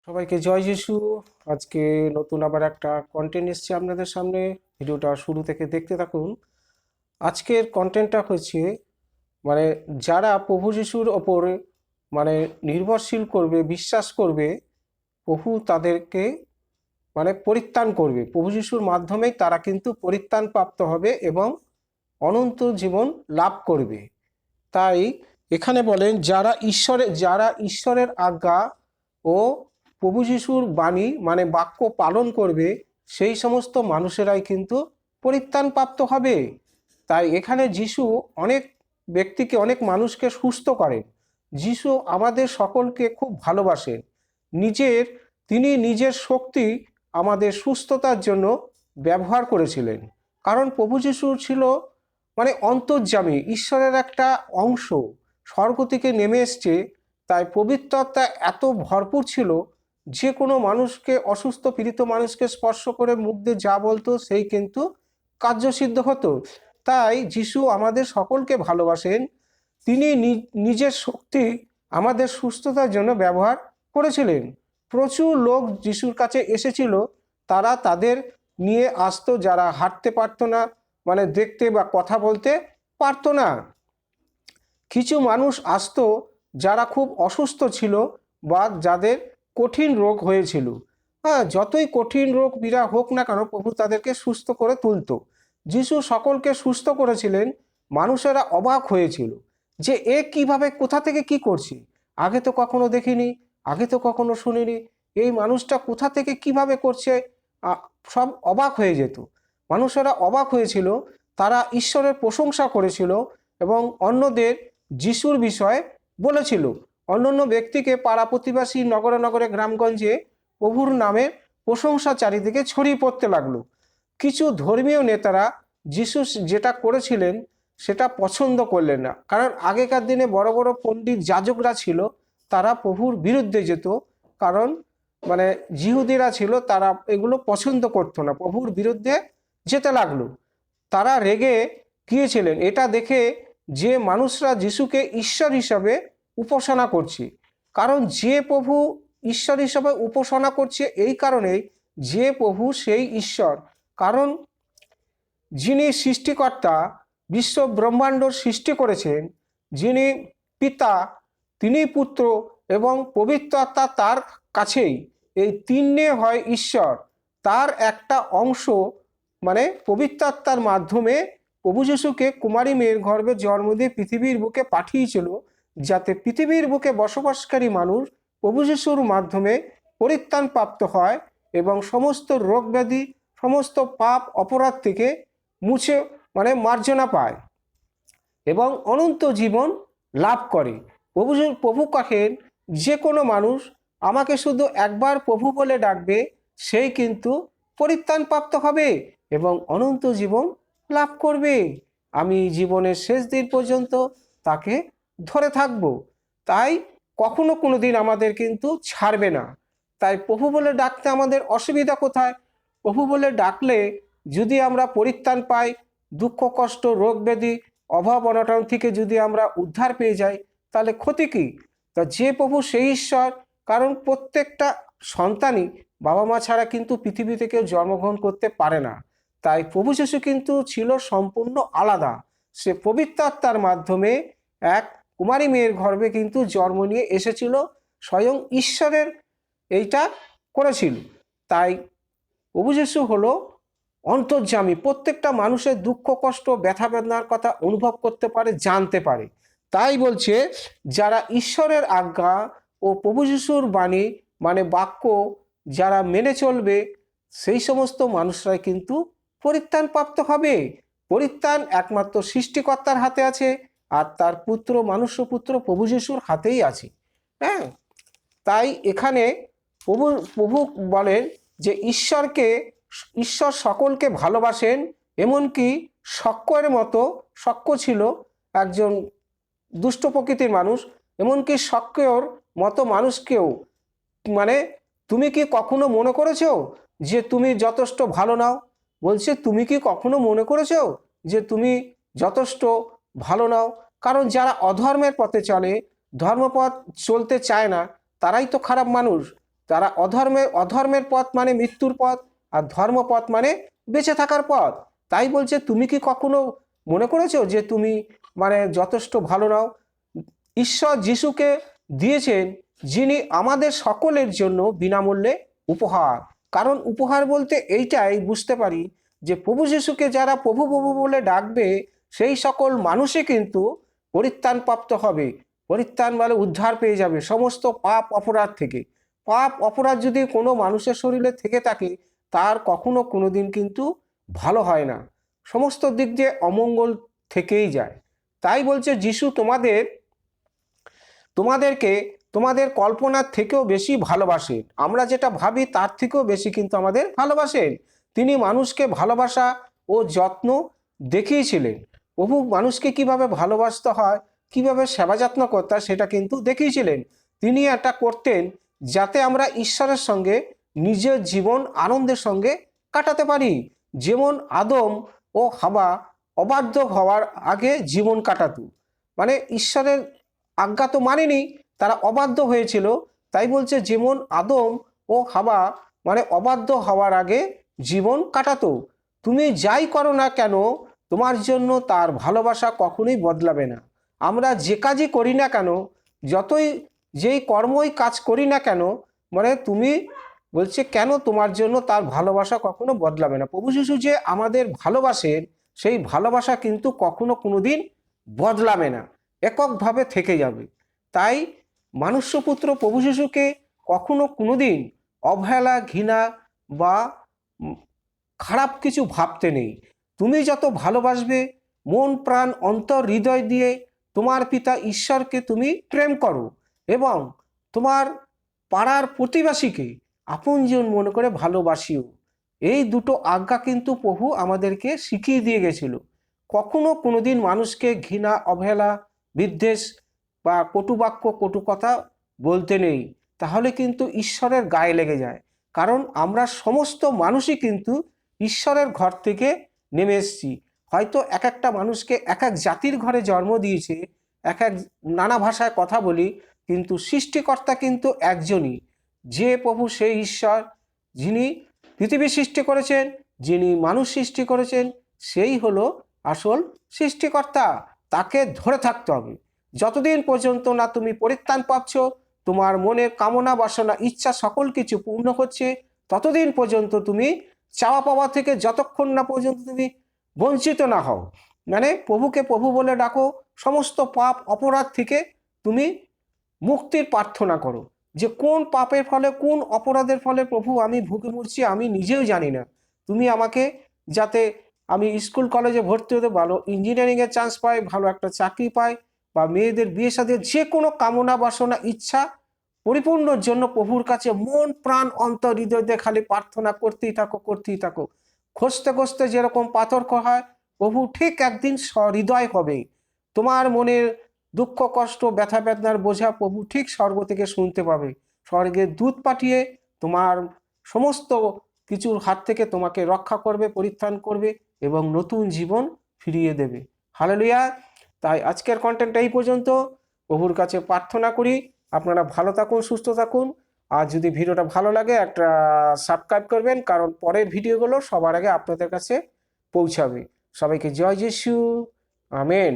সবাইকে জয় যিশু। আজকে নতুন আবার একটা কন্টেন্ট এসছে আপনাদের সামনে। ভিডিওটা শুরু থেকে দেখতে থাকুন। আজকের কন্টেন্টটা হচ্ছে মানে যারা প্রভু যিশুর ওপরে নির্ভরশীল করবে, বিশ্বাস করবে, প্রভু তাদেরকে পরিত্রাণ করবে। প্রভু যিশুর মাধ্যমেই তারা কিন্তু পরিত্রাণ প্রাপ্ত হবে এবং অনন্ত জীবন লাভ করবে। তাই এখানে বলেন যারা ঈশ্বরের আজ্ঞা ও প্রভু যিশুর বাণী বাক্য পালন করবে, সেই সমস্ত মানুষেরাই কিন্তু পরিত্রাণ প্রাপ্ত হবে। তাই এখানে যিশু অনেক ব্যক্তিকে, অনেক মানুষকে সুস্থ করেন। যিশু আমাদের সকলকে খুব ভালোবাসেন। তিনি নিজের শক্তি আমাদের সুস্থতার জন্য ব্যবহার করেছিলেন। কারণ প্রভু যিশু ছিল অন্তর্যামী, ঈশ্বরের একটা অংশ, স্বর্গ থেকে নেমে এসছে। তাই পবিত্রতা এত ভরপুর ছিল, যে কোনো মানুষকে, অসুস্থ পীড়িত মানুষকে স্পর্শ করে মুখ দিয়ে যা বলতো সেই কিন্তু কার্যসিদ্ধ হতো। তাই যিশু আমাদের সকলকে ভালোবাসেন। তিনি নিজের শক্তি আমাদের সুস্থতার জন্য ব্যবহার করেছিলেন। প্রচুর লোক যিশুর কাছে এসেছিল, তারা তাদের নিয়ে আসতো যারা হাঁটতে পারতো না, দেখতে বা কথা বলতে পারতো না। কিছু মানুষ আসতো যারা খুব অসুস্থ ছিল বা যাদের কঠিন রোগ হয়েছিল। যতই কঠিন রোগ পীড়া হোক না কেন, প্রভু তাদেরকে সুস্থ করে তুলতো। যিশু সকলকে সুস্থ করেছিলেন। মানুষেরা অবাক হয়েছিল যে এ কিভাবে, কোথা থেকে কি করছে, আগে তো কখনো দেখিনি, আগে তো কখনো শুনিনি, এই মানুষটা কোথা থেকে কিভাবে করছে। সব অবাক হয়ে যেত। মানুষেরা অবাক হয়েছিল, তারা ঈশ্বরের প্রশংসা করেছিল এবং অন্যদের যিশুর বিষয়ে বলেছিল। অন্যান্য ব্যক্তিকে, পাড়া প্রতিবেশী, নগরে নগরে, গ্রামগঞ্জে প্রভুর নামে প্রশংসা চারিদিকে ছড়িয়ে পড়তে লাগলো। কিছু ধর্মীয় নেতারা যিশু যেটা করেছিলেন সেটা পছন্দ করলেন না। কারণ আগেকার দিনে বড় বড় পণ্ডিত যাজকরা ছিল, তারা প্রভুর বিরুদ্ধে যেত। কারণ জিহুদিরা ছিল, তারা এগুলো পছন্দ করতো না, প্রভুর বিরুদ্ধে যেতে লাগলো। তারা রেগে গিয়েছিলেন এটা দেখে যে মানুষরা যিশুকে ঈশ্বর হিসাবে উপাসনা করছে। কারণ যে প্রভু ঈশ্বর হিসাবে উপাসনা করছে এই কারণেই যে প্রভু সেই ঈশ্বর। কারণ যিনি সৃষ্টিকর্তা, বিশ্ব ব্রহ্মাণ্ড সৃষ্টি করেছেন, যিনি পিতা, তিনি পুত্র এবং পবিত্র আত্মা তার কাছেই, এই তিনটে হয় ঈশ্বর। তার একটা অংশ পবিত্র আত্মার মাধ্যমে প্রভু যিশুকে কুমারী মেয়ের গর্ভে জন্ম দিয়ে পৃথিবীর বুকে পাঠিয়েছিল, যাতে পৃথিবীর বুকে বসবাসকারী মানুষ প্রভু যিশুর মাধ্যমে পরিত্রাণ প্রাপ্ত হয় এবং সমস্ত রোগ ব্যাধি, সমস্ত পাপ অপরাধ থেকে মুছে মার্জনা পায় এবং অনন্ত জীবন লাভ করে। প্রভু কহেন, যে কোনো মানুষ আমাকে শুধু একবার প্রভু বলে ডাকবে, সেই কিন্তু পরিত্রাণ প্রাপ্ত হবে এবং অনন্ত জীবন লাভ করবে। আমি জীবনের শেষ দিন পর্যন্ত তাকে ধরে থাকব। তাই কখনো কোনো দিন আমাদের কিন্তু ছাড়বে না। তাই প্রভু বলে ডাকতে আমাদের অসুবিধা কোথায়? প্রভু বলে ডাকলে যদি আমরা পরিত্রাণ পাই, দুঃখ কষ্ট, রোগ ব্যাধি, অভাব অনটন থেকে যদি আমরা উদ্ধার পেয়ে যাই, তাহলে ক্ষতি কি? তা যে প্রভু সেই ঈশ্বর। কারণ প্রত্যেকটা সন্তানই বাবা মা ছাড়া কিন্তু পৃথিবী থেকে জন্মগ্রহণ করতে পারে না। তাই প্রভু যিশু কিন্তু ছিল সম্পূর্ণ আলাদা। সে পবিত্র আত্মার মাধ্যমে এক কুমারী মেয়ের গর্ভে কিন্তু জন্ম নিয়ে এসেছিল, স্বয়ং ঈশ্বরের এইটা করেছিল। তাই প্রভু যিশু হলো অন্তর্যামী, প্রত্যেকটা মানুষের দুঃখ কষ্ট ব্যথা বেদনার কথা অনুভব করতে পারে, জানতে পারে। তাই বলছে, যারা ঈশ্বরের আজ্ঞা ও প্রভু যিশুর বাণী বাক্য যারা মেনে চলবে, সেই সমস্ত মানুষরাই কিন্তু পরিত্রাণ প্রাপ্ত হবে। পরিত্রাণ একমাত্র সৃষ্টিকর্তার হাতে আছে, আর তার পুত্র, পুত্র প্রভু যিশুর হাতেই আছে। হ্যাঁ, তাই এখানে প্রভু বলেন যে ঈশ্বর সকলকে ভালোবাসেন। এমনকি শক্যের মতো, শক্য ছিল একজন দুষ্ট প্রকৃতির মানুষ, এমনকি শক্যর মতো মানুষকেও তুমি কি কখনো মনে করেছো যে তুমি যথেষ্ট ভালো নাও? বলছে, তুমি কি কখনো মনে করেছো যে তুমি যথেষ্ট ভালো নাও? কারণ যারা অধর্মের পথে চলে, ধর্মপথ চলতে চায় না, তারাই তো খারাপ মানুষ। তারা অধর্মের পথ মানে মৃত্যুর পথ, আর ধর্মপথ মানে বেঁচে থাকার পথ। তাই বলছে তুমি কি কখনো মনে করেছো যে তুমি মানে যথেষ্ট ভালো নাও? ঈশ্বর যিশুকে দিয়েছেন, যিনি আমাদের সকলের জন্য বিনামূল্যে উপহার। কারণ উপহার বলতে এইটাই বুঝতে পারি যে প্রভু যিশুকে যারা প্রভু প্রভু বলে ডাকবে সেই সকল মানুষই কিন্তু পরিত্রাণপ্রাপ্ত হবে। পরিত্রাণ মানে উদ্ধার পেয়ে যাবে সমস্ত পাপ অপরাধ থেকে। পাপ অপরাধ যদি কোনো মানুষের শরীরে থেকে থাকে তার কখনো কোনোদিন কিন্তু ভালো হয় না, সমস্ত দিক দিয়ে অমঙ্গল থেকেই যায়। তাই বলছে যিশু তোমাদেরকে তোমাদের কল্পনার থেকেও বেশি ভালোবাসেন। আমরা যেটা ভাবি তার থেকেও বেশি কিন্তু আমাদের ভালোবাসেন। তিনি মানুষকে ভালোবাসা ও যত্ন দেখিয়েছিলেন। প্রভু মানুষকে কিভাবে ভালোবাসতে হয়, কিভাবে সেবা যত্ন করতে হয় সেটা কিন্তু দেখিয়েছিলেন। তিনি এটা করতেন যাতে আমরা ঈশ্বরের সঙ্গে নিজের জীবন আনন্দের সঙ্গে কাটাতে পারি। যেমন আদম ও হাওয়া অবাধ্য হওয়ার আগে জীবন কাটাতো, মানে ঈশ্বরের আজ্ঞা তো মানেনি, তারা অবাধ্য হয়েছিল। তাই বলছে যেমন আদম ও হাওয়া মানে অবাধ্য হওয়ার আগে জীবন কাটাতো, তুমি যাই করো না কেন তোমার জন্য তার ভালোবাসা কখনোই বদলাবে না। আমরা যে কাজই করি না কেন, যেই কর্মই কাজ করি না কেন, মানে তুমি বলছে কেন তোমার জন্য তার ভালোবাসা কখনো বদলাবে না। প্রভু যিশু যে আমাদের ভালোবাসেন সেই ভালোবাসা কিন্তু কখনো কোনোদিন বদলাবে না, এককভাবে থেকে যাবে। তাই মনুষ্যপুত্র প্রভু যিশুকে কখনো কোনোদিন অবহেলা, ঘৃণা বা খারাপ কিছু ভাবতে নেই। তুমি যত ভালোবাসবে মন প্রাণ অন্তর হৃদয় দিয়ে তোমার পিতা ঈশ্বরকে তুমি প্রেম করো এবং তোমার পাড়ার প্রতিবেশীকে আপনজন মনে করে ভালোবাসিও। এই দুটো আজ্ঞা কিন্তু প্রভু আমাদেরকে শিখিয়ে দিয়ে গেছিল। কখনো কোনোদিন মানুষকে ঘৃণা, অবহেলা, বিদ্বেষ বা কটুবাক্য, কটু কথা বলতে নেই, তাহলে কিন্তু ঈশ্বরের গায়ে লেগে যায়। কারণ আমরা সমস্ত মানুষই কিন্তু ঈশ্বরের ঘর থেকে নেমে এসেছি। হয়তো এক একটা মানুষকে এক এক জাতির ঘরে জন্ম দিয়েছে, এক নানা ভাষায় কথা বলি, কিন্তু সৃষ্টিকর্তা কিন্তু একজনই, যে প্রভু সেই ঈশ্বর যিনি পৃথিবী সৃষ্টি করেছেন, যিনি মানুষ সৃষ্টি করেছেন, সেই হলো আসল সৃষ্টিকর্তা। তাকে ধরে থাকতে হবে। যতদিন পর্যন্ত না তুমি পরিত্রাণ পাচ্ছ, তোমার মনের কামনা বাসনা ইচ্ছা সকল কিছু পূর্ণ হচ্ছে, ততদিন পর্যন্ত তুমি চাওয়া পাওয়া থেকে যতক্ষণ না পর্যন্ত তুমি বঞ্চিত না হও, মানে প্রভুকে প্রভু বলে ডাকো, সমস্ত পাপ অপরাধ থেকে তুমি মুক্তির প্রার্থনা করো। যে কোন পাপের ফলে, কোন অপরাধের ফলে প্রভু আমি ভুগে মরছি আমি নিজেও জানি না, তুমি আমাকে যাতে আমি স্কুল কলেজে ভর্তি হতে, ভালো ইঞ্জিনিয়ারিংয়ের চান্স পাই, ভালো একটা চাকরি পাই, বা মেয়েদের বিয়ে সাথে যে কোনো কামনা বাসনা ইচ্ছা পরিপূর্ণর জন্য প্রভুর কাছে মন প্রাণ অন্তর হৃদয় দিয়ে খালি প্রার্থনা করতেই থাকো। খুঁজতে খুঁজতে যেরকম পাথর হয়, প্রভু ঠিক একদিন সহৃদয় হবে। তোমার মনের দুঃখ কষ্ট ব্যথা বেদনার বোঝা প্রভু ঠিক স্বর্গ থেকে শুনতে পাবে। স্বর্গের দূত পাঠিয়ে তোমার সমস্ত কিছুর হাত থেকে তোমাকে রক্ষা করবে, পরিত্রাণ করবে এবং নতুন জীবন ফিরিয়ে দেবে। হালেলুয়া। তাই আজকের কন্টেন্ট এই পর্যন্ত। প্রভুর কাছে প্রার্থনা করি আপনারা ভালো থাকুন, সুস্থ থাকুন। আর যদি ভিডিওটা ভালো লাগে একটা সাবস্ক্রাইব করবেন, কারণ পরের ভিডিওগুলো সবার আগে আপনাদের কাছে পৌঁছাবে। সবাইকে জয় যিশু, আমেন।